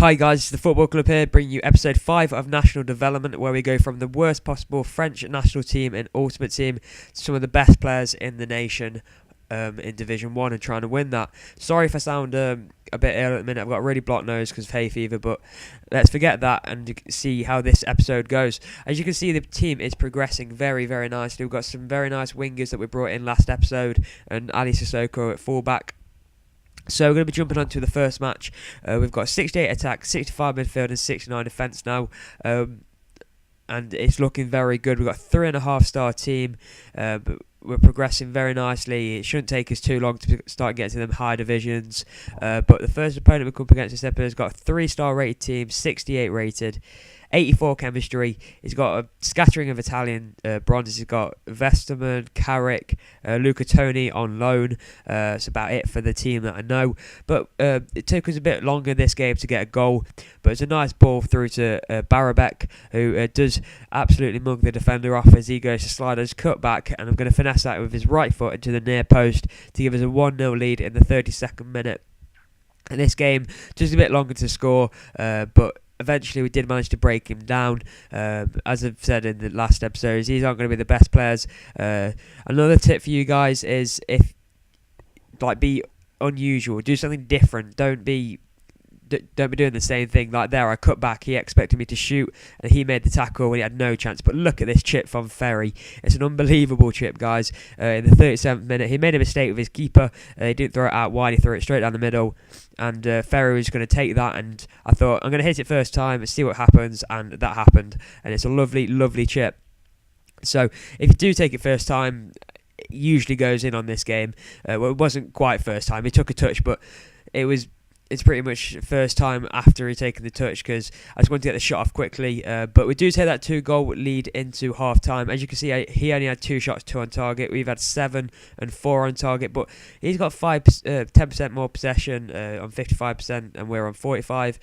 Hi guys, it's the Football Club here, bringing you episode 5 of National Development, where we go from the worst possible French national team and ultimate team to some of the best players in the nation in Division 1 and trying to win that. Sorry if I sound a bit ill at the minute, I've got a really blocked nose because of hay fever, but let's forget that and see how this episode goes. As you can see, the team is progressing very, very nicely. We've got some very nice wingers that we brought in last episode, and Ali Sissoko at fullback. So we're going to be jumping on to the first match. We've got 68 attack, 65 midfield and 69 defence now. And it's looking very good. We've got a 3.5 star team. But we're progressing very nicely. It shouldn't take us too long to start getting to them high divisions. But the first opponent we come up against this episode has got a 3-star rated team, 68 rated. 84 chemistry. He's got a scattering of Italian bronzes. He's got Vesterman, Carrick, Luca Toni on loan. That's about it for the team that I know. But it took us a bit longer this game to get a goal. But it's a nice ball through to Barabek, who does absolutely mug the defender off as he goes to slide his cut back. And I'm going to finesse that with his right foot into the near post to give us a 1-0 lead in the 32nd minute. And this game, just a bit longer to score, but eventually we did manage to break him down. As I've said in the last episodes, these aren't going to be the best players. Another tip for you guys is be unusual, do something different. Don't be doing the same thing. Like there, I cut back, he expected me to shoot, and he made the tackle when he had no chance. But look at this chip from Ferry. It's an unbelievable chip, guys. In the 37th minute, he made a mistake with his keeper. He didn't throw it out wide, he threw it straight down the middle. And Ferry was going to take that, and I thought, I'm going to hit it first time and see what happens, and that happened. And it's a lovely, lovely chip. So if you do take it first time, it usually goes in on this game. Well, it wasn't quite first time, he took a touch, but it's pretty much first time after he taken the touch, because I just wanted to get the shot off quickly. But we do take that 2-goal lead into half time. As you can see, he only had 2 shots, 2 on target. We've had 7 and 4 on target, but he's got 10% more possession on 55%, and we're on 45.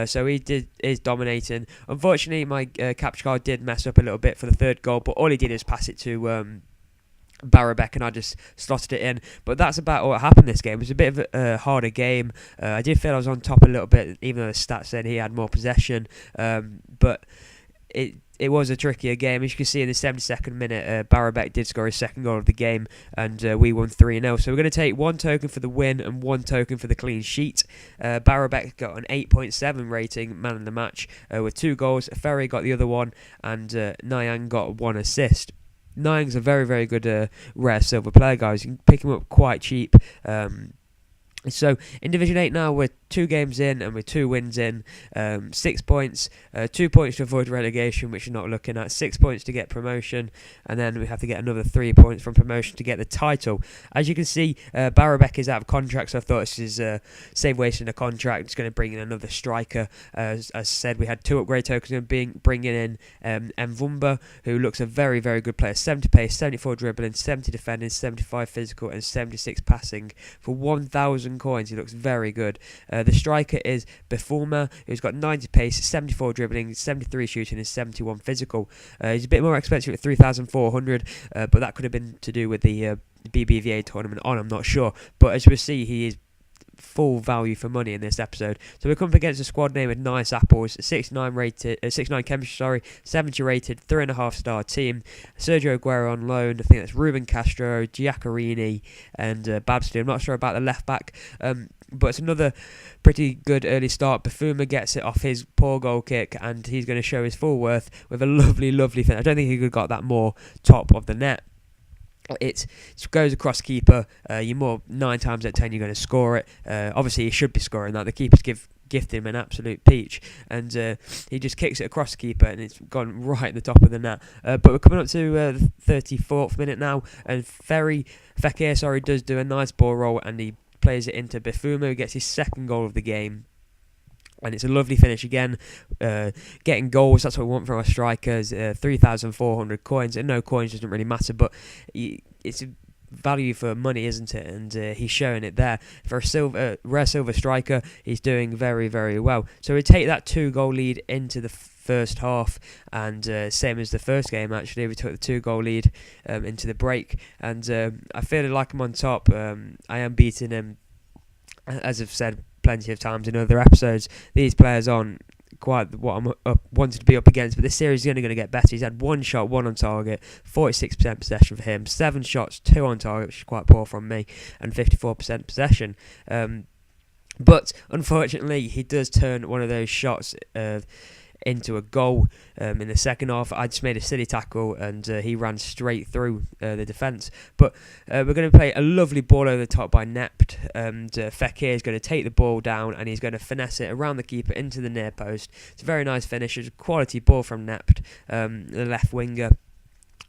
So he is dominating. Unfortunately, my capture card did mess up a little bit for the 3rd goal, but all he did is pass it to Barabek, and I just slotted it in. But that's about what happened this game. It was a bit of a harder game. I did feel I was on top a little bit, even though the stats said he had more possession. But it was a trickier game. As you can see in the 72nd minute, Barabek did score his 2nd goal of the game, and we won 3-0. So we're going to take 1 token for the win and 1 token for the clean sheet. Barabek got an 8.7 rating, man of the match, with 2 goals. Ferry got the other one, and Nyang got 1 assist. Nyang's a very, very good rare silver player, guys. You can pick him up quite cheap. So in Division 8 now, we're 2 games in and we're 2 wins in, 6 points, 2 points to avoid relegation, which you're not looking at, 6 points to get promotion, and then we have to get another 3 points from promotion to get the title. As you can see, Barabek is out of contract, so I thought this is save wasting a contract. It's going to bring in another striker. As I said, we had 2 upgrade tokens bringing in Mvumba, who looks a very, very good player. 70 pace, 74 dribbling, 70 defending, 75 physical, and 76 passing. For 1,000 coins, he looks very good. The striker is Befuma, who's got 90 pace, 74 dribbling, 73 shooting, and 71 physical. He's a bit more expensive at 3,400, but that could have been to do with the BBVA tournament on, I'm not sure. But as we'll see, he is full value for money in this episode. So we're coming against a squad name with nice apples, 69 chemistry, 70 rated, 3.5 star team. Sergio Aguero on loan. I think that's Ruben Castro, Giacorini, and Babsley. I'm not sure about the left back, but it's another pretty good early start. Bafuma gets it off his poor goal kick, and he's going to show his full worth with a lovely, lovely thing. I don't think he could have got that more top of the net. It goes across keeper. You're more 9 times out of 10 you're going to score it. Obviously he should be scoring that. The keeper's gifted him an absolute peach, and he just kicks it across the keeper, and it's gone right at the top of the net. But we're coming up to the 34th minute now, and Fekir does do a nice ball roll, and he plays it into Bafuma, who gets his 2nd goal of the game. And it's a lovely finish again. Getting goals, that's what we want from our strikers. 3,400 coins. And no coins doesn't really matter, but it's a value for money, isn't it? And he's showing it there. For a rare silver striker, he's doing very, very well. So we take that 2-goal lead into the first half, and same as the first game, actually. We took the 2-goal lead into the break. And I feel like I'm on top. I am beating him, as I've said plenty of times in other episodes, these players aren't quite what I'm wanted to be up against, but this series is only going to get better. He's had 1 shot, 1 on target, 46% possession for him, 7 shots, 2 on target, which is quite poor from me, and 54% possession. But unfortunately, he does turn one of those shots into a goal in the second half. I just made a silly tackle and he ran straight through the defence. But we're going to play a lovely ball over the top by Nept, and Fekir is going to take the ball down and he's going to finesse it around the keeper into the near post. It's a very nice finish. It's a quality ball from Nept, the left winger.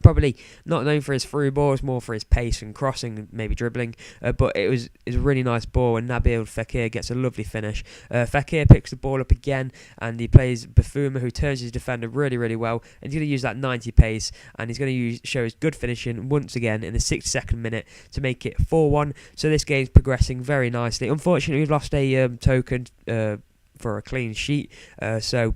Probably not known for his through balls, more for his pace and crossing, maybe dribbling. But it was a really nice ball, and Nabil Fekir gets a lovely finish. Fekir picks the ball up again, and he plays Bafuma, who turns his defender really, really well. And he's going to use that 90 pace, and he's going to show his good finishing once again in the 62nd minute to make it 4-1. So this game's progressing very nicely. Unfortunately, we've lost a token for a clean sheet. So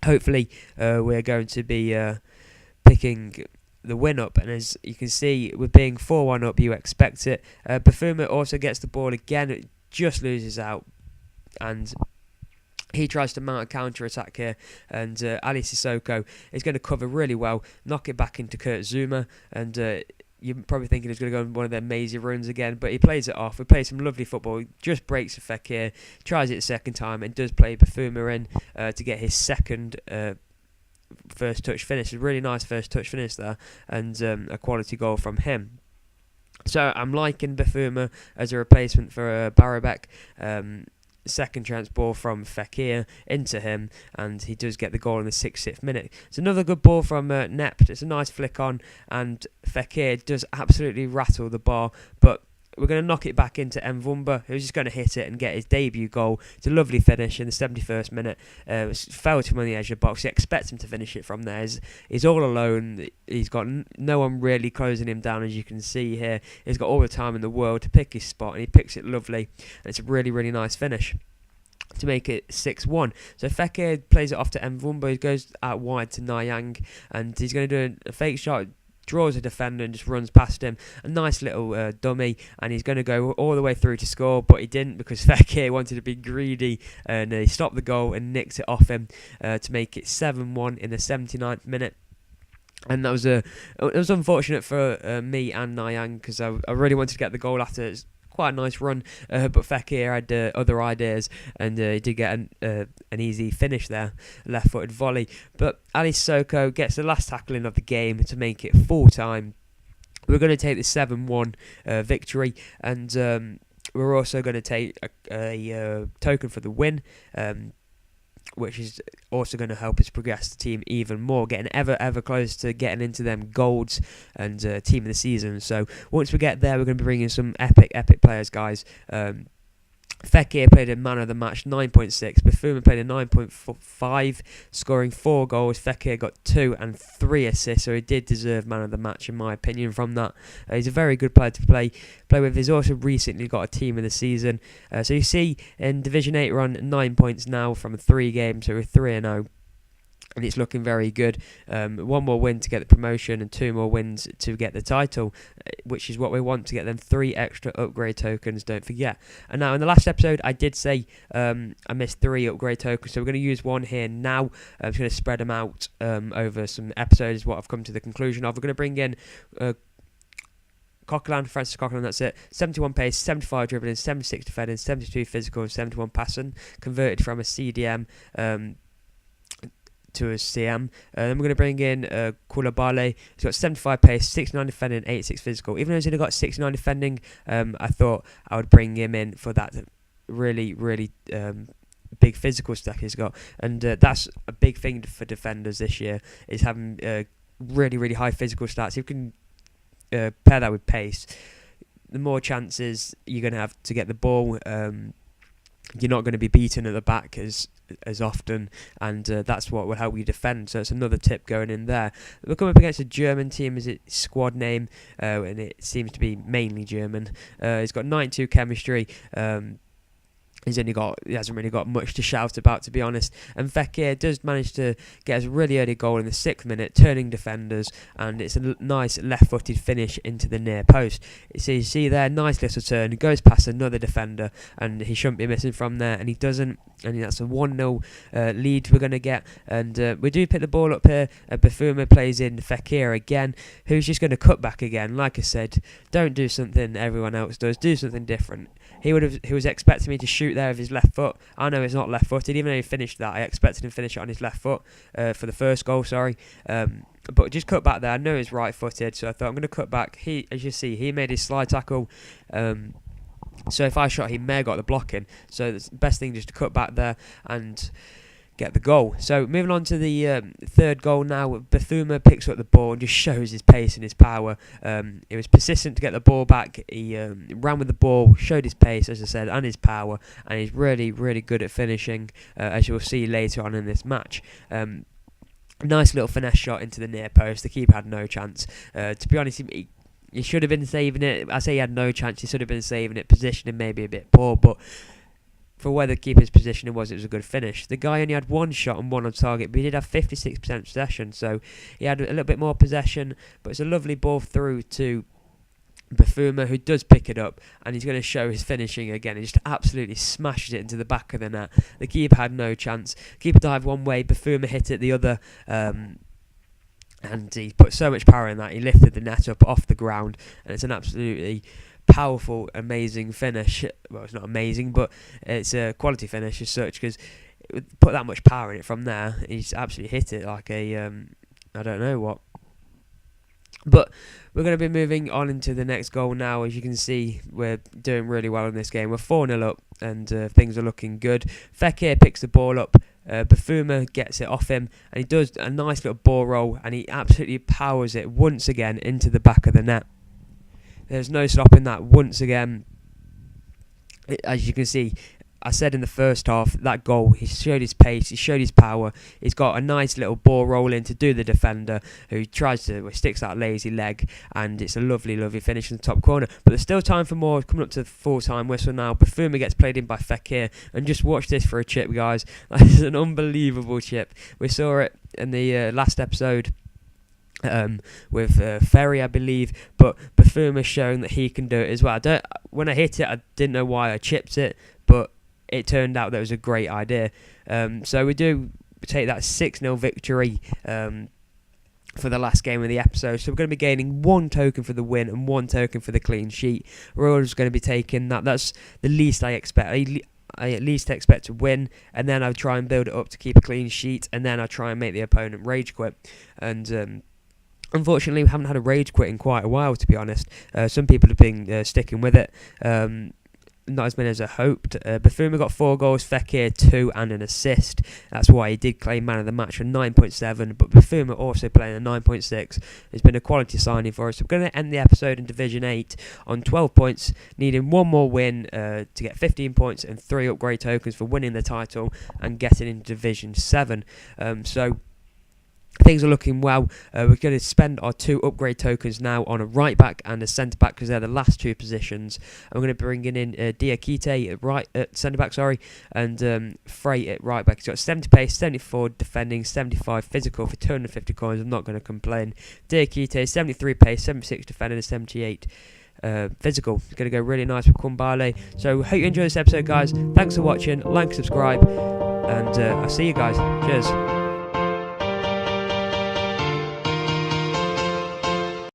hopefully we're going to be picking the win up, and as you can see, with being 4-1 up, you expect it. Bafuma also gets the ball again, it just loses out, and he tries to mount a counter-attack here, and Ali Sissoko is going to cover really well, knock it back into Kurt Zouma, and you're probably thinking he's going to go on one of their mazy runs again, but he plays it off. We play some lovely football. He just breaks a Fekir, tries it a second time, and does play Bafuma in to get his second first touch finish. A really nice first touch finish there, and a quality goal from him. So I'm liking Bafuma as a replacement for Barabek. Second chance ball from Fekir into him, and he does get the goal in the 66th minute. It's another good ball from Nept. It's a nice flick on, and Fekir does absolutely rattle the bar, but we're going to knock it back into Mvumba, who's just going to hit it and get his debut goal. It's a lovely finish in the 71st minute. Fell to him on the edge of the box. You expect him to finish it from there. He's all alone. He's got no one really closing him down, as you can see here. He's got all the time in the world to pick his spot, and he picks it lovely. And it's a really, really nice finish to make it 6-1. So Fekir plays it off to Mvumba. He goes out wide to Nayang, and he's going to do a fake shot, draws a defender and just runs past him. A nice little dummy, and he's going to go all the way through to score, but he didn't, because Fekir wanted to be greedy, and he stopped the goal and nicked it off him to make it 7-1 in the 79th minute. And that was it was unfortunate for me and Nayang, because I really wanted to get the goal after quite a nice run, but Fekir had other ideas, and he did get an easy finish there, left-footed volley. But Ali Sissoko gets the last tackling of the game to make it full-time. We're going to take the 7-1 victory, and we're also going to take a token for the win, which is also going to help us progress the team even more, getting ever closer to getting into them golds and team of the season. So once we get there, we're going to be bringing some epic players, guys. Fekir played a man of the match, 9.6. Bafuma played a 9.5, scoring 4 goals. Fekir got 2 and 3 assists, so he did deserve man of the match, in my opinion, from that. He's a very good player to play with. He's also recently got a team of the season. So you see, in Division 8, we're on 9 points now from 3 games, so we're 3-0. And it's looking very good. 1 more win to get the promotion and 2 more wins to get the title, which is what we want, to get them 3 extra upgrade tokens, don't forget. And now in the last episode I did say I missed 3 upgrade tokens, so we're going to use 1 here now. I'm just going to spread them out over some episodes, what I've come to the conclusion of. We're going to bring in Francis Coquelin, that's it. 71 pace, 75 dribbling, 76 defending, 72 physical and 71 passing, converted from a CDM to a CM. Then we're going to bring in Koulibaly. He's got 75 pace, 69 defending, 86 physical. Even though he's only got 69 defending, I thought I would bring him in for that really big physical stack he's got. And that's a big thing for defenders this year, is having really high physical stats. You can pair that with pace, the more chances you're going to have to get the ball. You're not going to be beaten at the back as often, and that's what will help you defend. So it's another tip going in there. We're coming up against a German team, is its squad name, and it seems to be mainly German. He's got 92 chemistry. he hasn't really got much to shout about, to be honest. And Fekir does manage to get a really early goal in the 6th minute, turning defenders, and it's a nice left-footed finish into the near post. So you see there, nice little turn, goes past another defender, and he shouldn't be missing from there, and he doesn't. And that's a 1-0 lead we're going to get. And we do pick the ball up here. Bafuma plays in Fekir again, who's just going to cut back again. Like I said, don't do something everyone else does. Do something different. He was expecting me to shoot there with his left foot. I know it's not left-footed. Even though he finished that, I expected him to finish it on his left foot for the first goal, sorry. But just cut back there. I know he's right-footed, so I thought I'm going to cut back. As you see, he made his slide tackle. So if I shot, he may have got the blocking. So the best thing just to cut back there and get the goal. So moving on to the 3rd goal now. Bafuma picks up the ball and just shows his pace and his power. He was persistent to get the ball back. He ran with the ball, showed his pace, as I said, and his power. And he's really, really good at finishing, as you'll see later on in this match. Nice little finesse shot into the near post. The keeper had no chance. To be honest, he should have been saving it. I say he had no chance. He should have been saving it. Positioning maybe a bit poor, but for where the keeper's positioning was, it was a good finish. The guy only had 1 shot and 1 on target, but he did have 56% possession, so he had a little bit more possession. But it's a lovely ball through to Bafuma, who does pick it up, and he's going to show his finishing again. He just absolutely smashes it into the back of the net. The keeper had no chance. Keeper dived one way, Bafuma hit it the other. And he put so much power in that he lifted the net up off the ground, and it's an absolutely powerful, amazing finish. Well, it's not amazing, but it's a quality finish as such, because put that much power in it from there. He's absolutely hit it like a I don't know what. But we're going to be moving on into the next goal now. As you can see, we're doing really well in this game. We're 4-0 up, and things are looking good. Fekir picks the ball up. Bafuma gets it off him, and he does a nice little ball roll, and he absolutely powers it once again into the back of the net. There's no stopping that once again. As you can see, I said in the first half, that goal, he showed his pace, he showed his power. He's got a nice little ball roll in to do the defender, who sticks that lazy leg, and it's a lovely, lovely finish in the top corner. But there's still time for more. Coming up to the full-time whistle now. Bafuma gets played in by Fekir, and just watch this for a chip, guys. That is an unbelievable chip. We saw it in the last episode with Ferry, I believe, but Bafuma showing that he can do it as well. When I hit it, I didn't know why I chipped it, but it turned out that it was a great idea. So we do take that 6-0 victory for the last game of the episode. So we're going to be gaining 1 token for the win and 1 token for the clean sheet. We're always going to be taking that. That's the least I expect. I at least expect to win, and then I'll try and build it up to keep a clean sheet, and then I'll try and make the opponent rage quit. And unfortunately, we haven't had a rage quit in quite a while, to be honest. Some people have been sticking with it. Not as many as I hoped. Bafuma got 4 goals, Fekir 2 and an assist. That's why he did claim man of the match for 9.7, but Bafuma also playing a 9.6. It's been a quality signing for us. So we're going to end the episode in Division 8 on 12 points, needing 1 more win to get 15 points and 3 upgrade tokens for winning the title and getting into Division 7. So things are looking well. We're going to spend our 2 upgrade tokens now on a right back and a centre back, because they're the last 2 positions. I'm going to bring in Diakite at centre back, and Frey at right back. He's got 70 pace, 74 defending, 75 physical for 250 coins. I'm not going to complain. Diakite 73 pace, 76 defending, and 78 physical. It's going to go really nice with Kumbale. So hope you enjoy this episode, guys. Thanks for watching. Like, subscribe, and I'll see you guys. Cheers.